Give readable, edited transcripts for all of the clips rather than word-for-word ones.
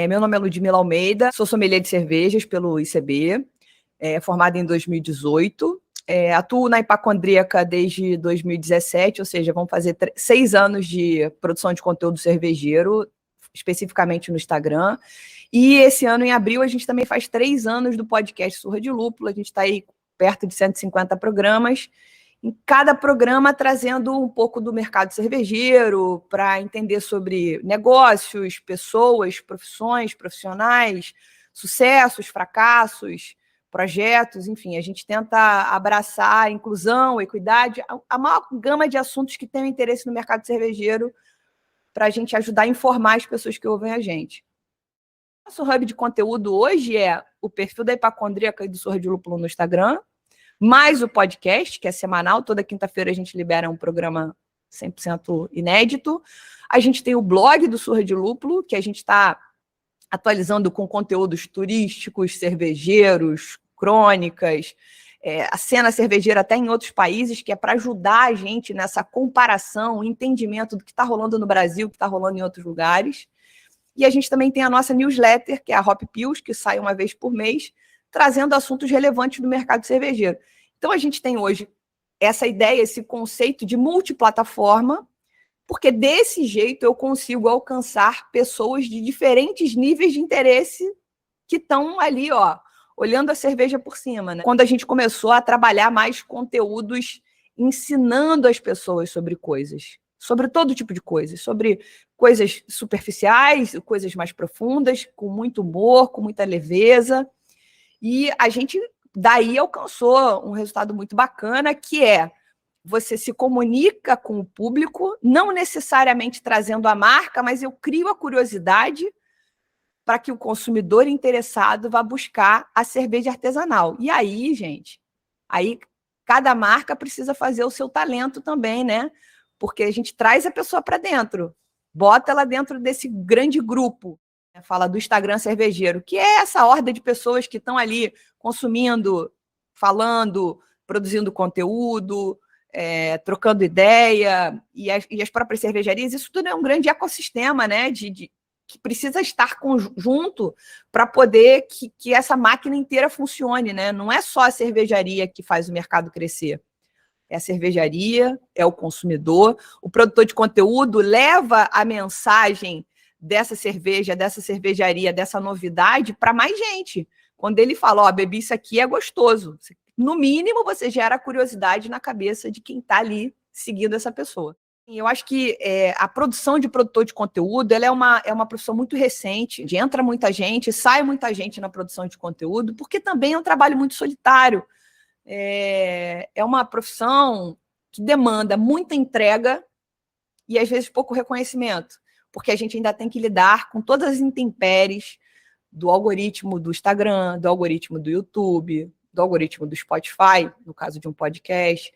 Meu nome é Ludmila Almeida, sou sommelier de cervejas pelo ICB, formada em 2018. Atuo na Hipacondríaca desde 2017, ou seja, vão fazer 6 anos de produção de conteúdo cervejeiro, especificamente no Instagram. E esse ano, em abril, a gente também faz 3 anos do podcast Surra de Lúpulo. A gente está aí perto de 150 programas. Em cada programa trazendo um pouco do mercado cervejeiro para entender sobre negócios, pessoas, profissões, profissionais, sucessos, fracassos, projetos, enfim, a gente tenta abraçar a inclusão, a equidade, a maior gama de assuntos que tem interesse no mercado cervejeiro para a gente ajudar a informar as pessoas que ouvem a gente. Nosso hub de conteúdo hoje é o perfil da Hipacondríaca e do Surra de Lúpulo no Instagram, mais o podcast, que é semanal, toda quinta-feira a gente libera um programa 100% inédito. A gente tem o blog do Surra de Lúpulo, que a gente está atualizando com conteúdos turísticos, cervejeiros, crônicas, a cena cervejeira até em outros países, que é para ajudar a gente nessa comparação, entendimento do que está rolando no Brasil, que está rolando em outros lugares. E a gente também tem a nossa newsletter, que é a Hop Pills, que sai uma vez por mês, trazendo assuntos relevantes do mercado cervejeiro. Então, a gente tem hoje essa ideia, esse conceito de multiplataforma, porque desse jeito eu consigo alcançar pessoas de diferentes níveis de interesse que estão ali, olhando a cerveja por cima, né? Quando a gente começou a trabalhar mais conteúdos ensinando as pessoas sobre coisas, sobre todo tipo de coisas, sobre coisas superficiais, coisas mais profundas, com muito humor, com muita leveza. E a gente daí alcançou um resultado muito bacana, que é você se comunica com o público, não necessariamente trazendo a marca, mas eu crio a curiosidade para que o consumidor interessado vá buscar a cerveja artesanal. E aí, gente, aí cada marca precisa fazer o seu talento também, né? Porque a gente traz a pessoa para dentro, bota ela dentro desse grande grupo, né? Fala do Instagram cervejeiro, que é essa horda de pessoas que estão ali consumindo, falando, produzindo conteúdo, trocando ideia, e as próprias cervejarias. Isso tudo é um grande ecossistema, né? Que precisa estar junto para poder que essa máquina inteira funcione, né? Não é só a cervejaria que faz o mercado crescer. É a cervejaria, é o consumidor. O produtor de conteúdo leva a mensagem dessa cerveja, dessa cervejaria, dessa novidade para mais gente. Quando ele fala, bebi isso aqui, é gostoso. No mínimo, você gera curiosidade na cabeça de quem está ali seguindo essa pessoa. Eu acho que a produção de produtor de conteúdo ela é uma profissão muito recente, entra muita gente, sai muita gente na produção de conteúdo, porque também é um trabalho muito solitário. É uma profissão que demanda muita entrega e, às vezes, pouco reconhecimento, porque a gente ainda tem que lidar com todas as intempéries do algoritmo do Instagram, do algoritmo do YouTube, do algoritmo do Spotify, no caso de um podcast.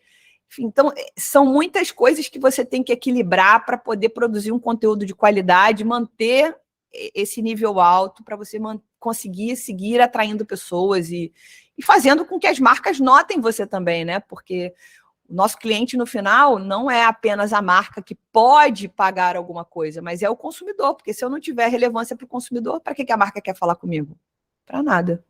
Enfim, então, são muitas coisas que você tem que equilibrar para poder produzir um conteúdo de qualidade, manter esse nível alto para você conseguir seguir atraindo pessoas e fazendo com que as marcas notem você também, né? Porque o nosso cliente, no final, não é apenas a marca que pode pagar alguma coisa, mas é o consumidor, porque se eu não tiver relevância para o consumidor, para que a marca quer falar comigo? Para nada.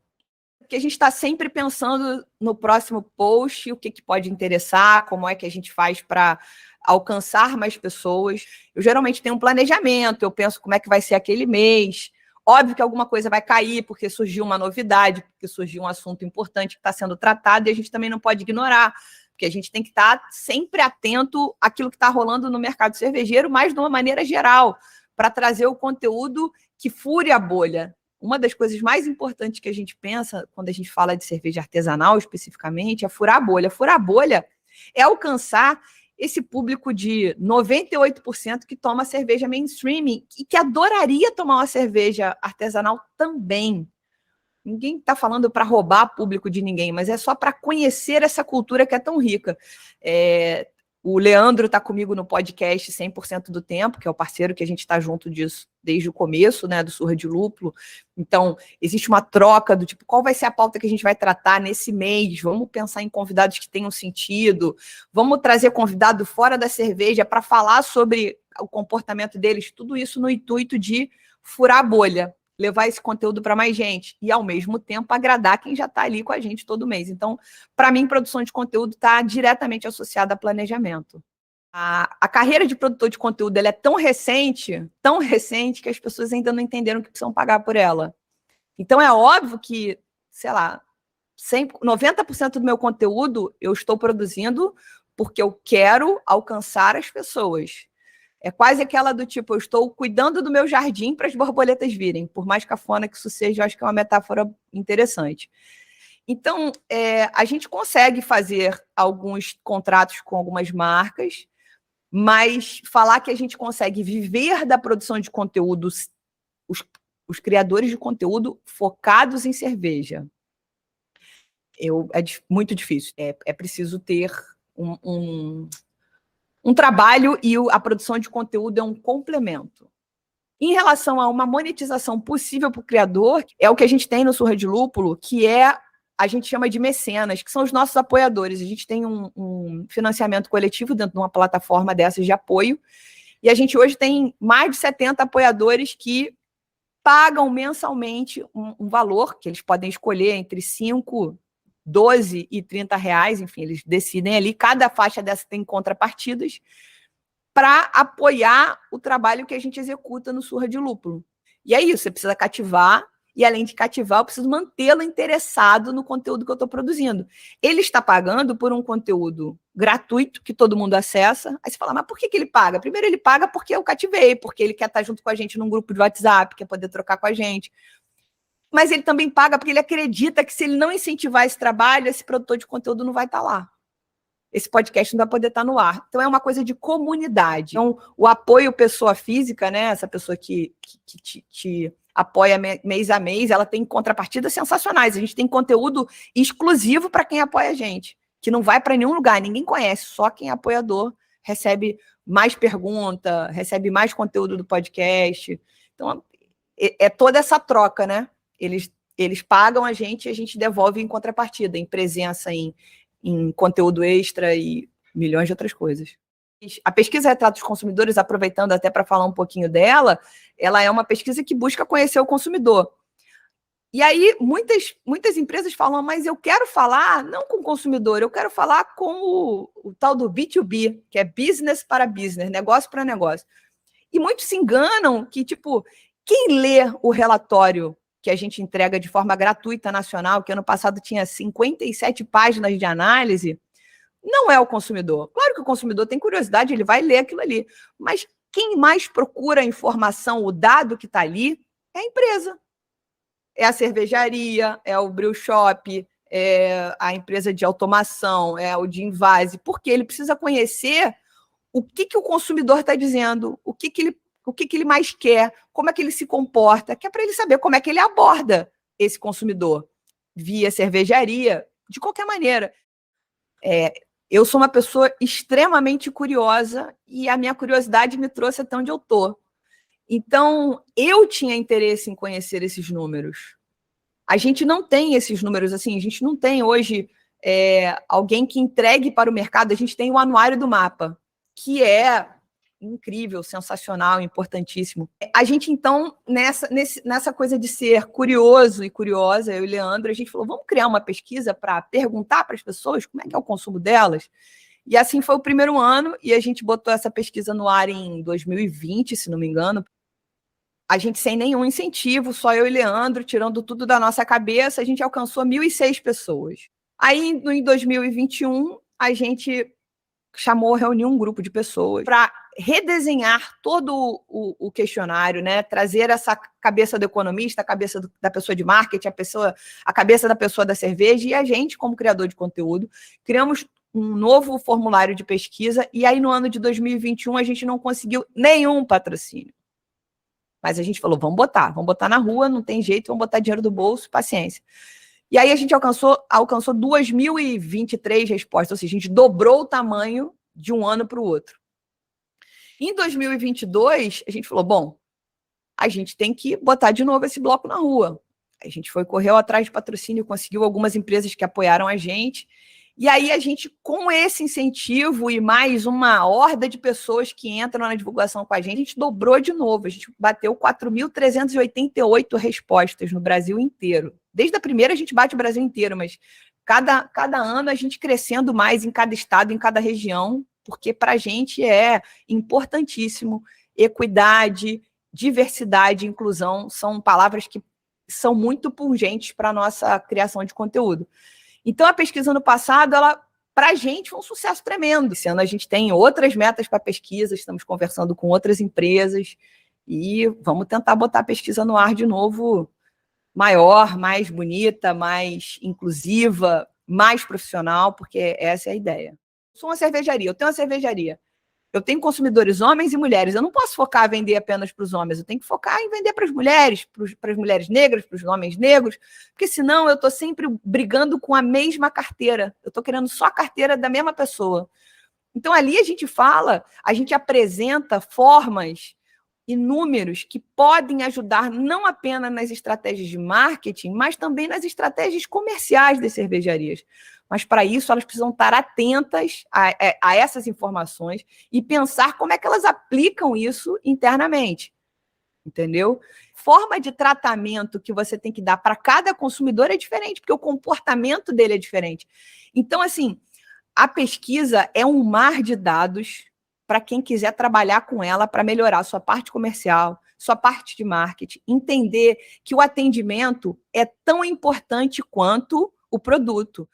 Porque a gente está sempre pensando no próximo post, o que pode interessar, como é que a gente faz para alcançar mais pessoas. Eu geralmente tenho um planejamento, eu penso como é que vai ser aquele mês. Óbvio que alguma coisa vai cair, porque surgiu uma novidade, porque surgiu um assunto importante que está sendo tratado, e a gente também não pode ignorar, porque a gente tem que estar sempre atento àquilo que está rolando no mercado cervejeiro, mas de uma maneira geral, para trazer o conteúdo que fure a bolha. Uma das coisas mais importantes que a gente pensa quando a gente fala de cerveja artesanal especificamente é furar a bolha. Furar a bolha é alcançar esse público de 98% que toma cerveja mainstream e que adoraria tomar uma cerveja artesanal também. Ninguém está falando para roubar público de ninguém, mas é só para conhecer essa cultura que é tão rica. O Leandro está comigo no podcast 100% do tempo, que é o parceiro que a gente está junto disso desde o começo, né, do Surra de Lúpulo. Então, existe uma troca do tipo, qual vai ser a pauta que a gente vai tratar nesse mês? Vamos pensar em convidados que tenham sentido, vamos trazer convidado fora da cerveja para falar sobre o comportamento deles, tudo isso no intuito de furar a bolha. levar esse conteúdo para mais gente e, ao mesmo tempo, agradar quem já está ali com a gente todo mês. Então, para mim, produção de conteúdo está diretamente associada a planejamento. A carreira de produtor de conteúdo ela é tão recente, que as pessoas ainda não entenderam que precisam pagar por ela. Então, é óbvio que, sei lá, 90% do meu conteúdo eu estou produzindo porque eu quero alcançar as pessoas. É quase aquela do tipo, eu estou cuidando do meu jardim para as borboletas virem. Por mais cafona que isso seja, eu acho que é uma metáfora interessante. Então, a gente consegue fazer alguns contratos com algumas marcas, mas falar que a gente consegue viver da produção de conteúdos, os criadores de conteúdo focados em cerveja, é muito difícil. É preciso ter um trabalho e a produção de conteúdo é um complemento. Em relação a uma monetização possível para o criador, é o que a gente tem no Surra de Lúpulo, que a gente chama de mecenas, que são os nossos apoiadores. A gente tem um financiamento coletivo dentro de uma plataforma dessas de apoio, e a gente hoje tem mais de 70 apoiadores que pagam mensalmente um valor, que eles podem escolher entre 5, 12 e 30 reais, enfim, eles decidem ali, cada faixa dessa tem contrapartidas, para apoiar o trabalho que a gente executa no Surra de Lúpulo. E é isso, você precisa cativar, e além de cativar, eu preciso mantê-lo interessado no conteúdo que eu estou produzindo. Ele está pagando por um conteúdo gratuito, que todo mundo acessa. Aí você fala, mas por que ele paga? Primeiro, ele paga porque eu cativei, porque ele quer estar junto com a gente num grupo de WhatsApp, quer poder trocar com a gente. Mas ele também paga porque ele acredita que se ele não incentivar esse trabalho, esse produtor de conteúdo não vai estar lá. Esse podcast não vai poder estar no ar. Então, é uma coisa de comunidade. Então, o apoio pessoa física, né? Essa pessoa que te apoia mês a mês, ela tem contrapartidas sensacionais. A gente tem conteúdo exclusivo para quem apoia a gente, que não vai para nenhum lugar, ninguém conhece, só quem é apoiador recebe mais pergunta, recebe mais conteúdo do podcast. Então, é toda essa troca, né? Eles pagam a gente devolve em contrapartida, em presença, em conteúdo extra e milhões de outras coisas. A pesquisa Retrato dos Consumidores, aproveitando até para falar um pouquinho dela, ela é uma pesquisa que busca conhecer o consumidor. E aí, muitas empresas falam, mas eu quero falar não com o consumidor, eu quero falar com o tal do B2B, que é business para business, negócio para negócio. E muitos se enganam que, tipo, quem lê o relatório que a gente entrega de forma gratuita nacional, que ano passado tinha 57 páginas de análise, não é o consumidor. Claro que o consumidor tem curiosidade, ele vai ler aquilo ali. Mas quem mais procura a informação, o dado que está ali, é a empresa. É a cervejaria, é o brew shop, é a empresa de automação, é o de invase, porque ele precisa conhecer o que o consumidor está dizendo, o que ele mais quer, como é que ele se comporta, que é para ele saber como é que ele aborda esse consumidor, via cervejaria, de qualquer maneira. Eu sou uma pessoa extremamente curiosa e a minha curiosidade me trouxe até onde eu estou. Então, eu tinha interesse em conhecer esses números. A gente não tem esses números assim, a gente não tem hoje alguém que entregue para o mercado, a gente tem o Anuário do Mapa, que é incrível, sensacional, importantíssimo. A gente, então, nessa coisa de ser curioso e curiosa, eu e Leandro, a gente falou, vamos criar uma pesquisa para perguntar para as pessoas como é que é o consumo delas? E assim foi o primeiro ano, e a gente botou essa pesquisa no ar em 2020, se não me engano. A gente sem nenhum incentivo, só eu e Leandro, tirando tudo da nossa cabeça, a gente alcançou 1.006 pessoas. Aí, em 2021, a gente reuniu um grupo de pessoas para redesenhar todo o questionário, né? Trazer essa cabeça do economista, a cabeça da pessoa de marketing, a cabeça da pessoa da cerveja, e a gente, como criador de conteúdo, criamos um novo formulário de pesquisa, e aí no ano de 2021 a gente não conseguiu nenhum patrocínio. Mas a gente falou, vamos botar na rua, não tem jeito, vamos botar dinheiro do bolso, paciência. E aí a gente alcançou 2.023 respostas, ou seja, a gente dobrou o tamanho de um ano para o outro. Em 2022, a gente falou, bom, a gente tem que botar de novo esse bloco na rua. A gente correu atrás de patrocínio, conseguiu algumas empresas que apoiaram a gente, E aí a gente, com esse incentivo e mais uma horda de pessoas que entram na divulgação com a gente dobrou de novo. A gente bateu 4.388 respostas no Brasil inteiro. Desde a primeira a gente bate o Brasil inteiro, mas cada ano a gente crescendo mais em cada estado, em cada região, porque para a gente é importantíssimo. Equidade, diversidade e inclusão são palavras que são muito pungentes para a nossa criação de conteúdo. Então, a pesquisa no passado, ela, para a gente, foi um sucesso tremendo. Esse ano a gente tem outras metas para pesquisa, estamos conversando com outras empresas e vamos tentar botar a pesquisa no ar de novo, maior, mais bonita, mais inclusiva, mais profissional, porque essa é a ideia. Eu sou uma cervejaria, eu tenho uma cervejaria. Eu tenho consumidores homens e mulheres. Eu não posso focar em vender apenas para os homens. Eu tenho que focar em vender para as mulheres negras, para os homens negros, porque senão eu estou sempre brigando com a mesma carteira. Eu estou querendo só a carteira da mesma pessoa. Então, ali a gente apresenta formas e números que podem ajudar não apenas nas estratégias de marketing, mas também nas estratégias comerciais das cervejarias. Mas, para isso, elas precisam estar atentas a essas informações e pensar como é que elas aplicam isso internamente. Entendeu? Forma de tratamento que você tem que dar para cada consumidor é diferente, porque o comportamento dele é diferente. Então, assim, a pesquisa é um mar de dados para quem quiser trabalhar com ela para melhorar sua parte comercial, sua parte de marketing, entender que o atendimento é tão importante quanto o produto.